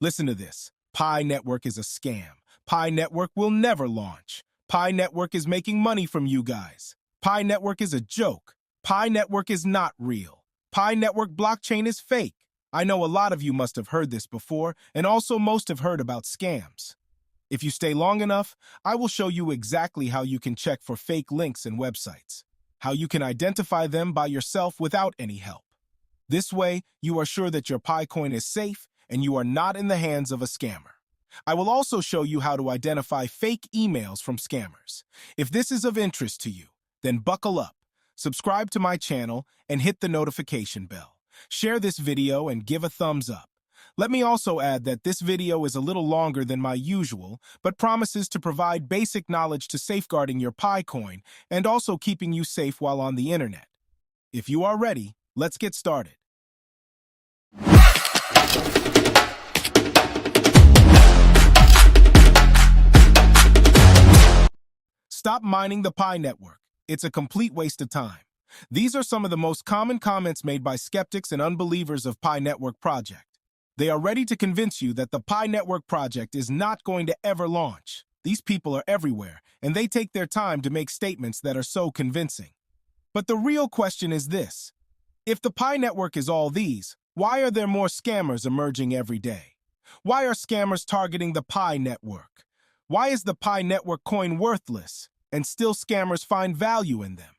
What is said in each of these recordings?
Listen to this. Pi Network is a scam. Pi Network will never launch. Pi Network is making money from you guys. Pi Network is a joke. Pi Network is not real. Pi Network blockchain is fake. I know a lot of you must have heard this before, and also most have heard about scams. If you stay long enough, I will show you exactly how you can check for fake links and websites, how you can identify them by yourself without any help. This way, you are sure that your Pi coin is safe and you are not in the hands of a scammer. I will also show you how to identify fake emails from scammers. If this is of interest to you, then buckle up, subscribe to my channel, and hit the notification bell. Share this video and give a thumbs up. Let me also add that this video is a little longer than my usual, but promises to provide basic knowledge to safeguarding your Pi coin and also keeping you safe while on the internet. If you are ready, let's get started. Stop mining the Pi network. It's a complete waste of time. These are some of the most common comments made by skeptics and unbelievers of Pi Network project. They are ready to convince you that the Pi Network project is not going to ever launch. These people are everywhere, and they take their time to make statements that are so convincing. But the real question is this. If the Pi Network is all these, why are there more scammers emerging every day? Why are scammers targeting the Pi Network? Why is the Pi Network coin worthless, and still scammers find value in them?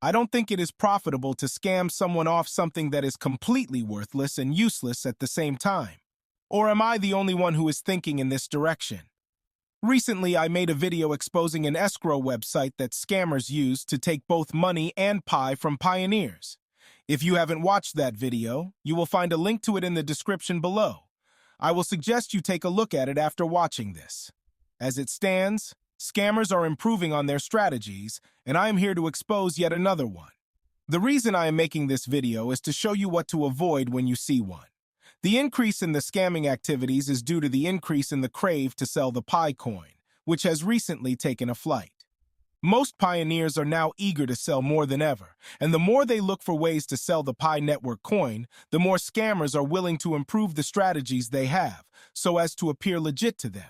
I don't think it is profitable to scam someone off something that is completely worthless and useless at the same time. Or am I the only one who is thinking in this direction? Recently, I made a video exposing an escrow website that scammers use to take both money and Pi from pioneers. If you haven't watched that video, you will find a link to it in the description below. I will suggest you take a look at it after watching this. As it stands, scammers are improving on their strategies, and I am here to expose yet another one. The reason I am making this video is to show you what to avoid when you see one. The increase in the scamming activities is due to the increase in the crave to sell the Pi coin, which has recently taken a flight. Most pioneers are now eager to sell more than ever, and the more they look for ways to sell the Pi Network coin, the more scammers are willing to improve the strategies they have, so as to appear legit to them.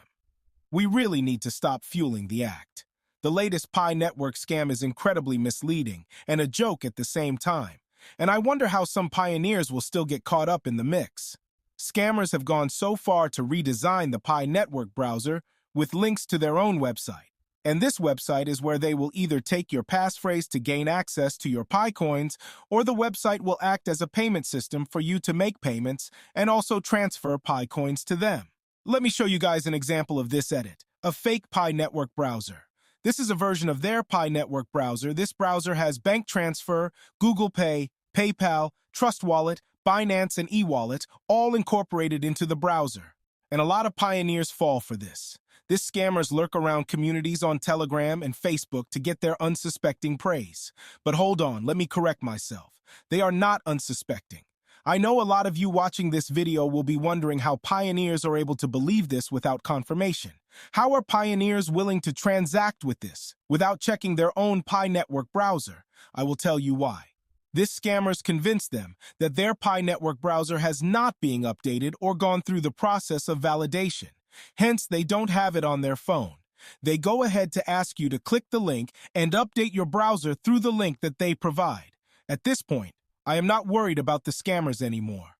We really need to stop fueling the act. The latest Pi Network scam is incredibly misleading and a joke at the same time, and I wonder how some pioneers will still get caught up in the mix. Scammers have gone so far to redesign the Pi Network browser with links to their own website, and this website is where they will either take your passphrase to gain access to your Pi coins, or the website will act as a payment system for you to make payments and also transfer Pi coins to them. Let me show you guys an example of this edit, a fake Pi Network browser. This is a version of their Pi Network browser. This browser has bank transfer, Google Pay, PayPal, Trust Wallet, Binance, and eWallet all incorporated into the browser. And a lot of pioneers fall for this. These scammers lurk around communities on Telegram and Facebook to get their unsuspecting praise. But hold on, let me correct myself. They are not unsuspecting. I know a lot of you watching this video will be wondering how pioneers are able to believe this without confirmation. How are pioneers willing to transact with this without checking their own Pi Network browser? I will tell you why. This scammers convince them that their Pi Network browser has not been updated or gone through the process of validation. Hence, they don't have it on their phone. They go ahead to ask you to click the link and update your browser through the link that they provide. At this point, I am not worried about the scammers anymore.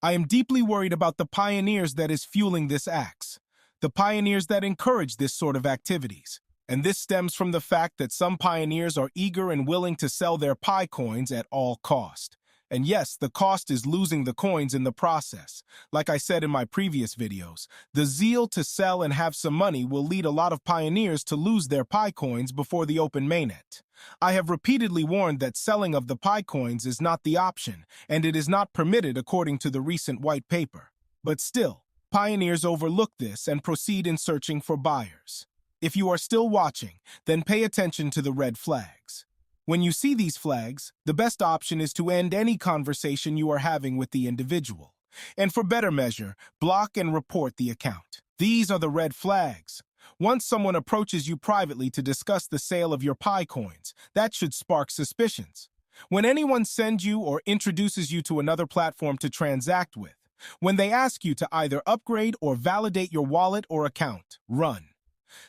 I am deeply worried about the pioneers that is fueling this acts, the pioneers that encourage this sort of activities. And this stems from the fact that some pioneers are eager and willing to sell their Pi coins at all cost. And yes, the cost is losing the coins in the process. Like I said in my previous videos, the zeal to sell and have some money will lead a lot of pioneers to lose their Pi coins before the open mainnet. I have repeatedly warned that selling of the Pi coins is not the option, and it is not permitted according to the recent white paper. But still, pioneers overlook this and proceed in searching for buyers. If you are still watching, then pay attention to the red flags. When you see these flags, the best option is to end any conversation you are having with the individual. And for better measure, block and report the account. These are the red flags. Once someone approaches you privately to discuss the sale of your Pi coins, that should spark suspicions. When anyone sends you or introduces you to another platform to transact with, When they ask you to either upgrade or validate your wallet or account, run.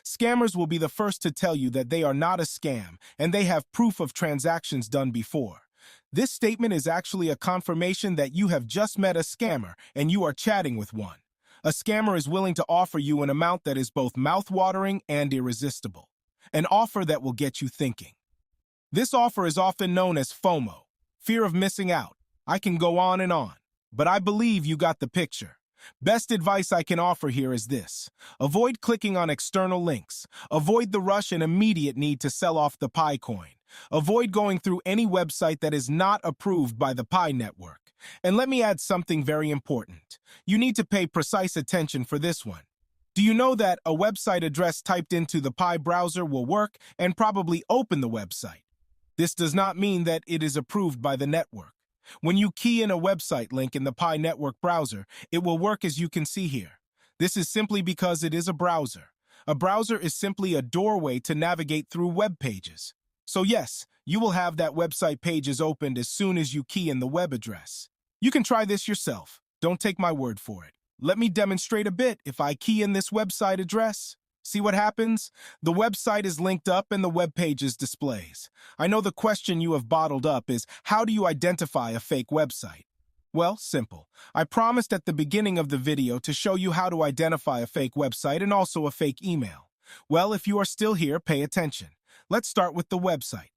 Scammers will be the first to tell you that they are not a scam and they have proof of transactions done before. This statement is actually a confirmation that you have just met a scammer and you are chatting with one. A scammer is willing to offer you an amount that is both mouth-watering and irresistible. An offer that will get you thinking. This offer is often known as FOMO, fear of missing out. I can go on, but I believe you got the picture. Best advice I can offer here is this. Avoid clicking on external links. Avoid the rush and immediate need to sell off the Pi coin. Avoid going through any website that is not approved by the Pi network. And let me add something very important. You need to pay precise attention for this one. Do you know that a website address typed into the Pi browser will work and probably open the website? This does not mean that it is approved by the network. When you key in a website link in the Pi network browser, it will work as you can see here. This is simply because it is a browser. A browser is simply a doorway to navigate through web pages. So yes, you will have that website pages opened as soon as you key in the web address. You can try this yourself. Don't take my word for it. Let me demonstrate a bit. If I key in this website address, see what happens? The website is linked up and the web pages displays. I know the question you have bottled up is, how do you identify a fake website? Well, simple. I promised at the beginning of the video to show you how to identify a fake website and also a fake email. Well, if you are still here, pay attention. Let's start with the website.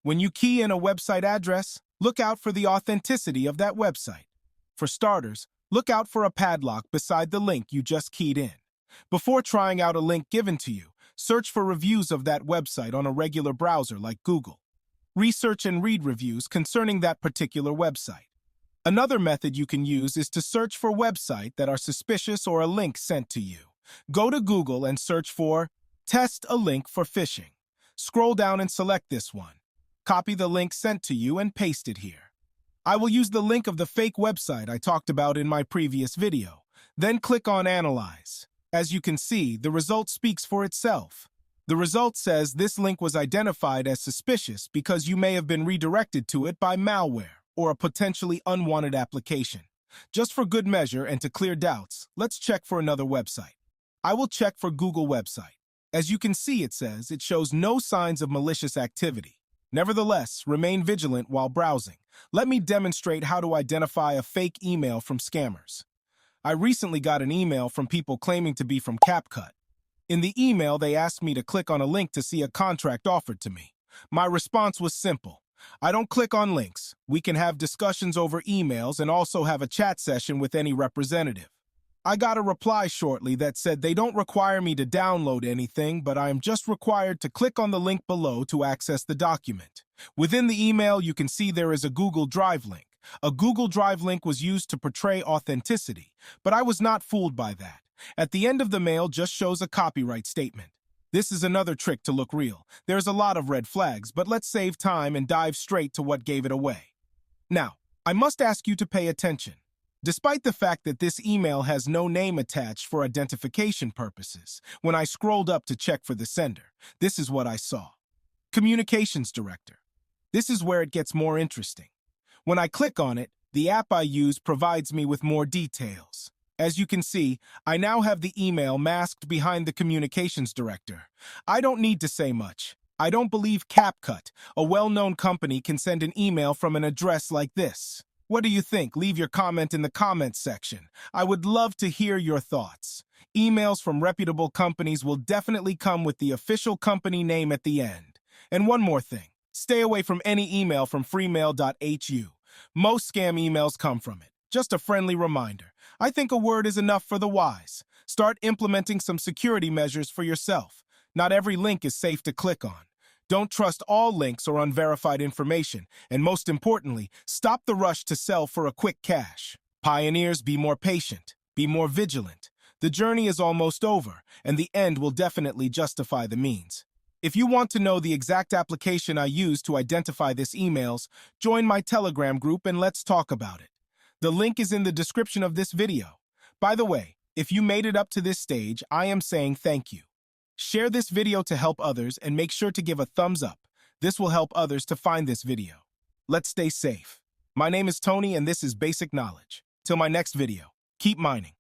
When you key in a website address, look out for the authenticity of that website. For starters, look out for a padlock beside the link you just keyed in. Before trying out a link given to you, search for reviews of that website on a regular browser like Google. Research and read reviews concerning that particular website. Another method you can use is to search for websites that are suspicious or a link sent to you. Go to Google and search for "test a link for phishing." Scroll down and select this one. Copy the link sent to you and paste it here. I will use the link of the fake website I talked about in my previous video. Then click on Analyze. As you can see, the result speaks for itself. The result says this link was identified as suspicious because you may have been redirected to it by malware or a potentially unwanted application. Just for good measure and to clear doubts, let's check for another website. I will check for Google website. As you can see, it shows no signs of malicious activity. Nevertheless, remain vigilant while browsing. Let me demonstrate how to identify a fake email from scammers. I recently got an email from people claiming to be from CapCut. In the email, they asked me to click on a link to see a contract offered to me. My response was simple. I don't click on links. We can have discussions over emails and also have a chat session with any representative. I got a reply shortly that said they don't require me to download anything, but I am just required to click on the link below to access the document. Within the email, you can see there is a Google Drive link. A Google Drive link was used to portray authenticity, but I was not fooled by that. At the end of the mail just shows a copyright statement. This is another trick to look real. There's a lot of red flags, but let's save time and dive straight to what gave it away. Now, I must ask you to pay attention. Despite the fact that this email has no name attached for identification purposes, when I scrolled up to check for the sender, this is what I saw. Communications Director. This is where it gets more interesting. When I click on it, the app I use provides me with more details. As you can see, I now have the email masked behind the Communications Director. I don't need to say much. I don't believe CapCut, a well-known company, can send an email from an address like this. What do you think? Leave your comment in the comments section. I would love to hear your thoughts. Emails from reputable companies will definitely come with the official company name at the end. And one more thing. Stay away from any email from freemail.hu. Most scam emails come from it. Just a friendly reminder. I think a word is enough for the wise. Start implementing some security measures for yourself. Not every link is safe to click on. Don't trust all links or unverified information. And most importantly, stop the rush to sell for a quick cash. Pioneers, be more patient. Be more vigilant. The journey is almost over, and the end will definitely justify the means. If you want to know the exact application I used to identify these emails, join my Telegram group and let's talk about it. The link is in the description of this video. By the way, if you made it up to this stage, I am saying thank you. Share this video to help others and make sure to give a thumbs up. This will help others to find this video. Let's stay safe. My name is Tony and this is Basic Knowledge. Till my next video. Keep mining.